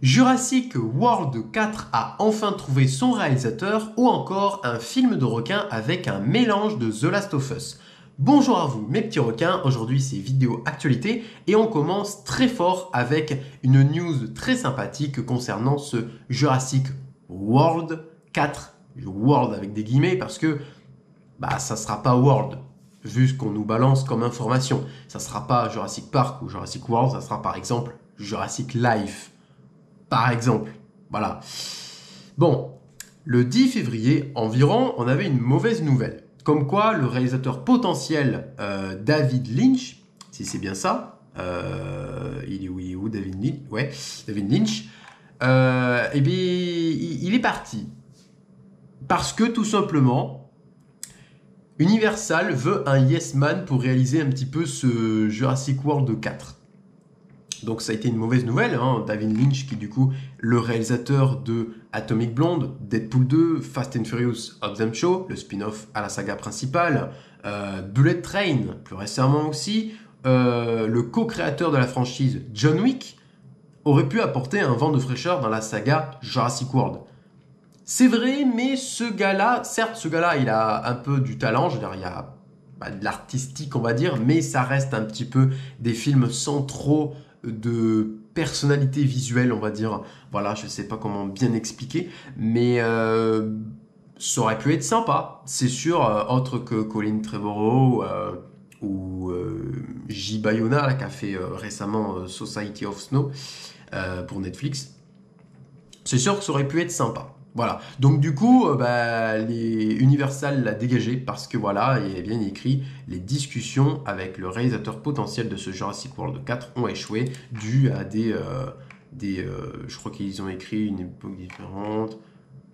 Jurassic World 4 a enfin trouvé son réalisateur ou encore un film de requin avec un mélange de The Last of Us. Bonjour à vous mes petits requins, aujourd'hui c'est vidéo actualité et on commence très fort avec une news très sympathique concernant ce Jurassic World 4. World avec des guillemets parce que ça sera pas World vu ce qu'on nous balance comme information. Ça sera pas Jurassic Park ou Jurassic World, ça sera par exemple Jurassic Life. Par exemple, voilà. Bon, le 10 février environ, on avait une mauvaise nouvelle. Comme quoi, le réalisateur potentiel David Lynch, si c'est bien ça, il est où David Lynch? Ouais, David Lynch. Il est parti. Parce que tout simplement, Universal veut un Yes Man pour réaliser un petit peu ce Jurassic World 4. Donc ça a été une mauvaise nouvelle, hein. David Lynch qui est du coup le réalisateur de Atomic Blonde, Deadpool 2, Fast and Furious Hobbs & Shaw, le spin-off à la saga principale, Bullet Train, plus récemment aussi, le co-créateur de la franchise John Wick, aurait pu apporter un vent de fraîcheur dans la saga Jurassic World. C'est vrai, mais ce gars-là, certes ce gars-là il a un peu du talent, je veux dire il y a de l'artistique on va dire, mais ça reste un petit peu des films sans trop de personnalité visuelle, on va dire. Voilà, je sais pas comment bien expliquer, mais ça aurait pu être sympa, c'est sûr, autre que Colin Trevorrow ou J. Bayona, là, qui a fait récemment Society of Snow pour Netflix. C'est sûr que ça aurait pu être sympa. Voilà, donc du coup, les Universal l'a dégagé parce que voilà, il y a bien écrit les discussions avec le réalisateur potentiel de ce Jurassic World 4 ont échoué dû à je crois qu'ils ont écrit une époque différente.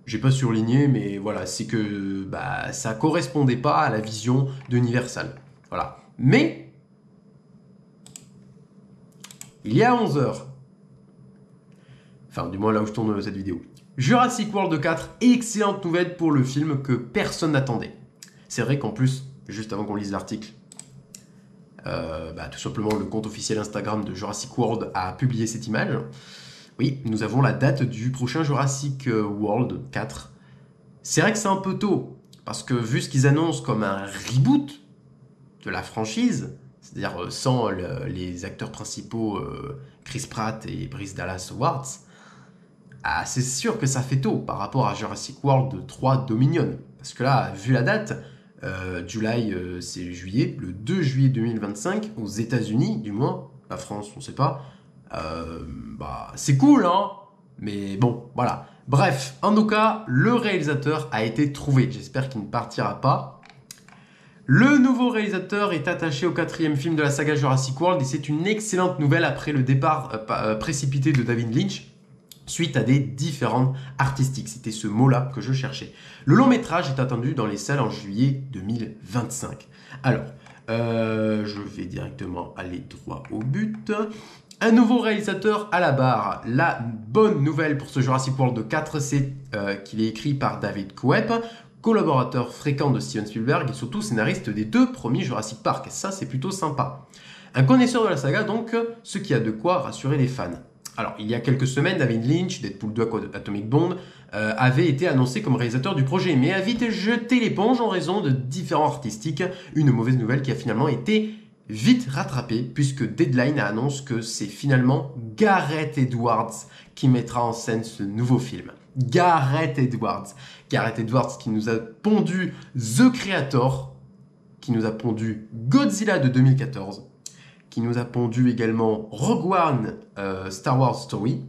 J'ai pas surligné, mais voilà, c'est que ça correspondait pas à la vision d'Universal. Voilà, mais il y a 11h, enfin du moins là où je tourne cette vidéo. Jurassic World 4, excellente nouvelle pour le film que personne n'attendait. C'est vrai qu'en plus, juste avant qu'on lise l'article, tout simplement le compte officiel Instagram de Jurassic World a publié cette image. Oui, nous avons la date du prochain Jurassic World 4. C'est vrai que c'est un peu tôt, parce que vu ce qu'ils annoncent comme un reboot de la franchise, c'est-à-dire sans les acteurs principaux Chris Pratt et Bryce Dallas Howard, c'est sûr que ça fait tôt par rapport à Jurassic World 3 Dominion. Parce que là, vu la date, c'est juillet, le 2 juillet 2025, aux États-Unis, du moins, la France, on sait pas. C'est cool, hein. Mais bon, voilà. Bref, en tout cas, le réalisateur a été trouvé. J'espère qu'il ne partira pas. Le nouveau réalisateur est attaché au 4e film de la saga Jurassic World et c'est une excellente nouvelle après le départ précipité de David Lynch suite à des différences artistiques. C'était ce mot-là que je cherchais. Le long métrage est attendu dans les salles en juillet 2025. Alors, je vais directement aller droit au but. Un nouveau réalisateur à la barre. La bonne nouvelle pour ce Jurassic World 4, c'est qu'il est écrit par David Koepp, collaborateur fréquent de Steven Spielberg et surtout scénariste des 2 premiers Jurassic Park. Et ça, c'est plutôt sympa. Un connaisseur de la saga, donc, ce qui a de quoi rassurer les fans. Alors, il y a quelques semaines, David Lynch, Deadpool 2, Atomic Blonde, avait été annoncé comme réalisateur du projet, mais a vite jeté l'éponge en raison de différents artistiques. Une mauvaise nouvelle qui a finalement été vite rattrapée, puisque Deadline annonce que c'est finalement Gareth Edwards qui mettra en scène ce nouveau film. Gareth Edwards qui nous a pondu The Creator, qui nous a pondu Godzilla de 2014, qui nous a pondu également Rogue One, Star Wars Story.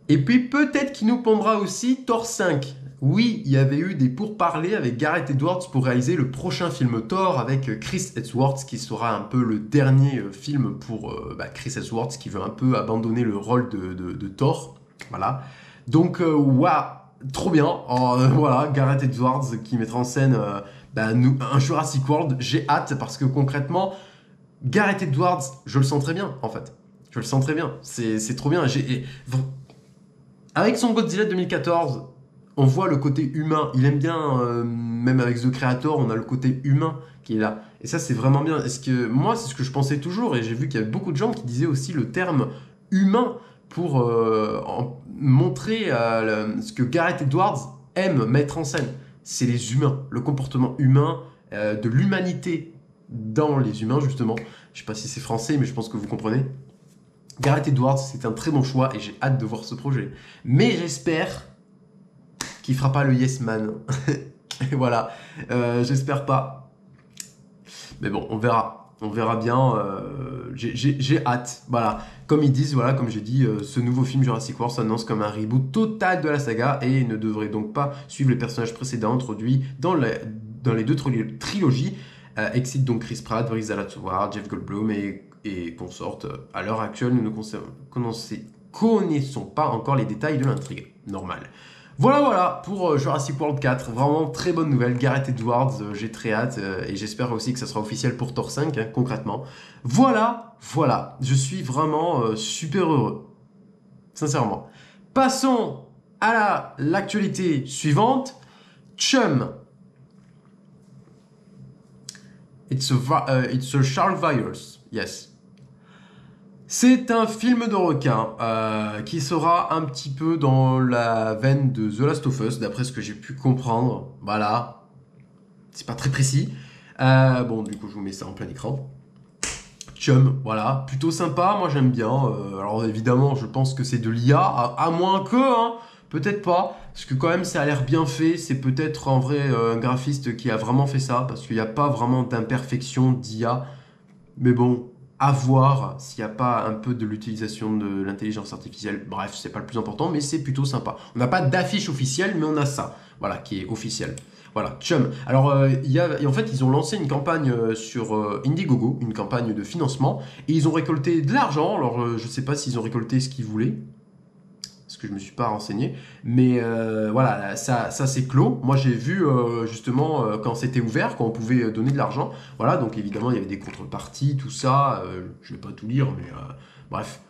Et puis peut-être qu'il nous pondra aussi Thor 5. Oui, il y avait eu des pourparlers avec Gareth Edwards pour réaliser le prochain film Thor avec Chris Hemsworth, qui sera un peu le dernier film pour Chris Hemsworth, qui veut un peu abandonner le rôle de Thor. Voilà. Donc, trop bien. Voilà, Gareth Edwards qui mettra en scène un Jurassic World. J'ai hâte parce que concrètement, Gareth Edwards, je le sens très bien, en fait. Je le sens très bien. C'est trop bien. Avec son Godzilla 2014, on voit le côté humain. Il aime bien, même avec The Creator, on a le côté humain qui est là. Et ça, c'est vraiment bien. Moi, c'est ce que je pensais toujours. Et j'ai vu qu'il y avait beaucoup de gens qui disaient aussi le terme humain pour montrer ce que Gareth Edwards aime mettre en scène. C'est les humains, le comportement humain, de l'humanité dans les humains, justement. Je sais pas si c'est français, mais je pense que vous comprenez. Gareth Edwards, c'est un très bon choix et j'ai hâte de voir ce projet. Mais j'espère qu'il fera pas le Yes Man. Et voilà, j'espère pas. Mais bon, on verra. On verra bien. J'ai hâte. Voilà, comme ils disent, voilà, comme j'ai dit, ce nouveau film Jurassic World s'annonce comme un reboot total de la saga et ne devrait donc pas suivre les personnages précédents introduits dans les deux trilogies. Excite donc Chris Pratt, Bryce Dallas Howard, Jeff Goldblum et consortes. À l'heure actuelle, nous ne connaissons pas encore les détails de l'intrigue. Normal. Voilà pour Jurassic World 4, vraiment très bonne nouvelle, Gareth Edwards, j'ai très hâte et j'espère aussi que ça sera officiel pour Thor 5, hein, concrètement. Voilà, je suis vraiment super heureux, sincèrement. Passons à l'actualité suivante, Chum. It's a shark virus, yes. C'est un film de requin qui sera un petit peu dans la veine de The Last of Us, d'après ce que j'ai pu comprendre. Voilà. C'est pas très précis. Bon, du coup, je vous mets ça en plein écran. Chum, voilà. Plutôt sympa, moi j'aime bien. Alors évidemment, je pense que c'est de l'IA, à moins que, hein, peut-être pas. Parce que quand même, ça a l'air bien fait. C'est peut-être en vrai un graphiste qui a vraiment fait ça, parce qu'il n'y a pas vraiment d'imperfection d'IA. Mais bon... à voir s'il n'y a pas un peu de l'utilisation de l'intelligence artificielle. Bref, c'est pas le plus important, mais c'est plutôt sympa. On n'a pas d'affiche officielle, mais on a ça, voilà, qui est officiel. Voilà, Chum. Alors, en fait, ils ont lancé une campagne sur Indiegogo, une campagne de financement, et ils ont récolté de l'argent. Alors, je ne sais pas s'ils ont récolté ce qu'ils voulaient, parce que je ne me suis pas renseigné. Mais voilà, ça c'est clos. Moi, j'ai vu justement quand c'était ouvert, quand on pouvait donner de l'argent. Voilà, donc évidemment, il y avait des contreparties, tout ça. Je ne vais pas tout lire, mais bref.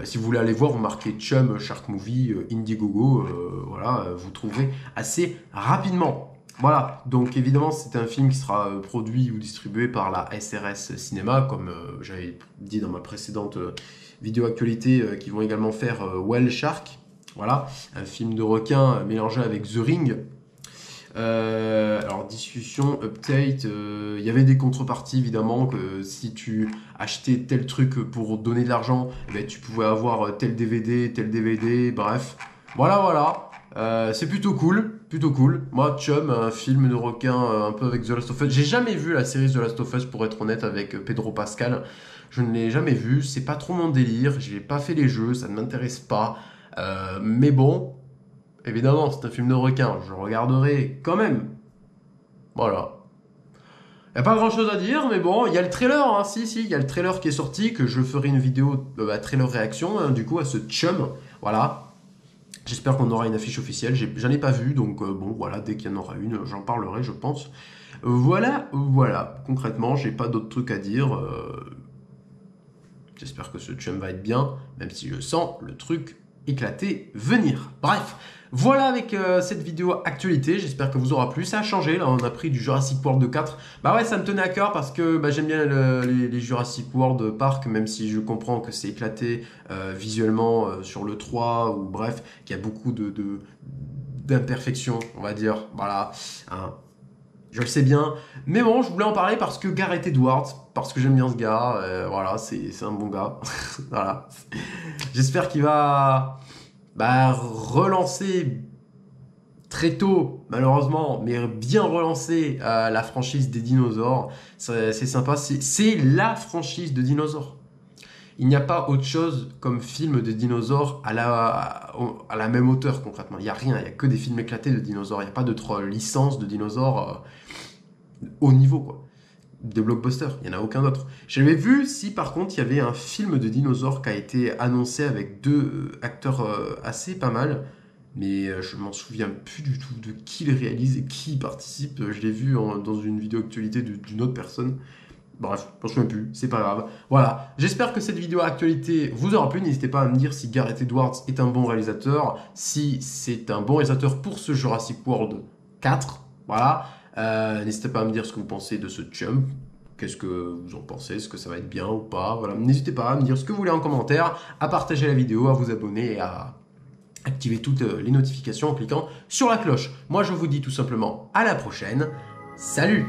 Si vous voulez aller voir, vous marquez Chum, Shark Movie, Indiegogo. Voilà, vous trouverez assez rapidement. Voilà, donc évidemment, c'est un film qui sera produit ou distribué par la SRS Cinéma, comme j'avais dit dans ma précédente vidéo actualité, qui vont également faire Whale Shark. Voilà, un film de requin mélangé avec The Ring. Alors, discussion, update, il y avait des contreparties évidemment, que si tu achetais tel truc pour donner de l'argent, eh ben, tu pouvais avoir tel DVD, bref. Voilà. C'est plutôt cool. Moi, Chum, un film de requin un peu avec The Last of Us. J'ai jamais vu la série The Last of Us, pour être honnête, avec Pedro Pascal. Je ne l'ai jamais vu, c'est pas trop mon délire, j'ai pas fait les jeux, ça ne m'intéresse pas. Mais bon, évidemment, c'est un film de requin, je regarderai quand même. Voilà. Il n'y a pas grand chose à dire, mais bon, il y a le trailer, hein. Si, il y a le trailer qui est sorti, que je ferai une vidéo trailer réaction, hein, du coup, à ce Chum. Voilà. J'espère qu'on aura une affiche officielle. J'en ai pas vu, donc bon, voilà, dès qu'il y en aura une, j'en parlerai, je pense. Voilà. Concrètement, j'ai pas d'autres trucs à dire. J'espère que ce Chum va être bien, même si je sens le truc éclater venir. Bref, voilà avec cette vidéo actualité, j'espère que vous aura plu. Ça a changé, là on a pris du Jurassic World 4. Bah ouais, ça me tenait à cœur parce que j'aime bien les Jurassic World Park, même si je comprends que c'est éclaté visuellement sur le 3, ou bref, qu'il y a beaucoup d'imperfections, on va dire, voilà, hein. Je le sais bien, mais bon, je voulais en parler parce que Gareth Edwards, parce que j'aime bien ce gars, voilà, c'est un bon gars, voilà. J'espère qu'il va relancer très tôt, malheureusement, mais bien relancer la franchise des dinosaures. C'est sympa, c'est la franchise de dinosaures. Il n'y a pas autre chose comme film de dinosaures à la même hauteur, concrètement. Il n'y a rien, il n'y a que des films éclatés de dinosaures. Il n'y a pas d'autres licences de dinosaures haut niveau, quoi. Des blockbusters, il n'y en a aucun autre. J'avais vu si par contre il y avait un film de dinosaures qui a été annoncé avec deux acteurs assez pas mal, mais je m'en souviens plus du tout de qui le réalise et qui y participe. Je l'ai vu dans une vidéo actualité d'une autre personne. Bref, je m'en souviens plus, c'est pas grave. Voilà, j'espère que cette vidéo actualité vous aura plu. N'hésitez pas à me dire si Gareth Edwards est un bon réalisateur, si c'est un bon réalisateur pour ce Jurassic World 4. Voilà. N'hésitez pas à me dire ce que vous pensez de ce Chum, Qu'est-ce que vous en pensez? Est-ce que ça va être bien ou pas? Voilà, n'hésitez pas à me dire ce que vous voulez en commentaire, à partager la vidéo, à vous abonner et à activer toutes les notifications en cliquant sur la cloche. Moi, je vous dis tout simplement à la prochaine. Salut!